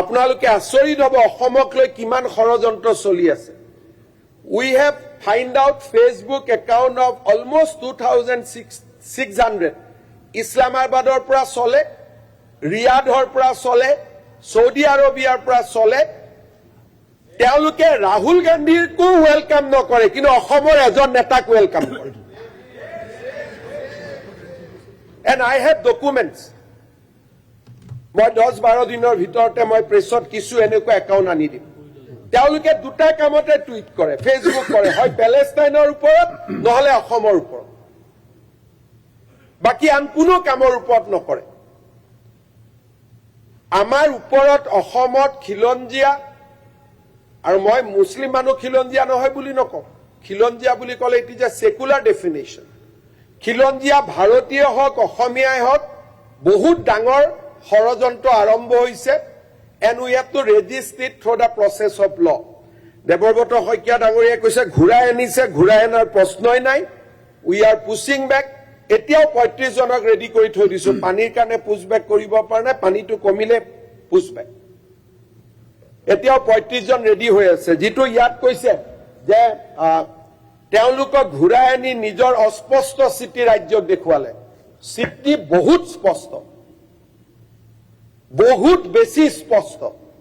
আপোনালোকে আচৰিত হ'ব অসমক লৈ কিমান ষড়যন্ত্ৰ চলি আছে। We have find out Facebook account of almost 2,600 ইছলামাবাদৰ পৰা চলে, ৰিয়াধৰ পৰা চলে, সৌদি আৰবিয়াৰ পৰা চলে। তেওঁলোকে ৰাহুল গান্ধীকো ওয়েলকাম নকৰে, কিন্তু অসমৰ এজন নেতাক ওয়েলকাম কৰে। And I have documents. মই 10-12 দিনৰ ভিতৰতে মই প্ৰেছত কিছু এনেকুৱা একাউণ্ট আনি দিম। তেওঁলোকে দুটা কামতে টুইট কৰে, ফেচবুক কৰে, হয় পেলেষ্টাইনৰ ওপৰত নহলে অসমৰ ওপৰত, বাকি আন কোনো কামৰ ওপৰত নকৰে। আমাৰ ওপৰত অসমত খিলঞ্জীয়া, আৰু মই মুছলিম মানুহ খিলঞ্জীয়া নহয় বুলি নকওঁ, খিলঞ্জীয়া বুলি ক'লে it is a secular definition. খিলঞ্জীয়া ভাৰতীয় হওক অসমীয়াই হওক বহুত ডাঙৰ ষড়যন্ত্ৰ আৰম্ভ হৈছে। And we have to resist it through the process of law. Debabrata Saikia ডাঙৰীয়াই কৈছে ঘূৰাই আনিছে, ঘূৰাই অনাৰ প্ৰশ্নই নাই। We are pushing back. এতিয়াও 35 জনক ৰেডি কৰি থৈ দিছো, পানীৰ কাৰণে পুশ বেক কৰিব পৰা নাই, পানীটো কমিলে পুশ বেক। এতিয়াও 35 জন ৰেডি হৈ আছে। যিটো ইয়াত কৈছে যে তেওঁলোকক ঘূৰাই আনি নিজৰ অস্পষ্ট স্থিতি ৰাজ্যক দেখুৱালে, স্থিতি বহুত স্পষ্ট, বহুত বেছি স্পষ্ট।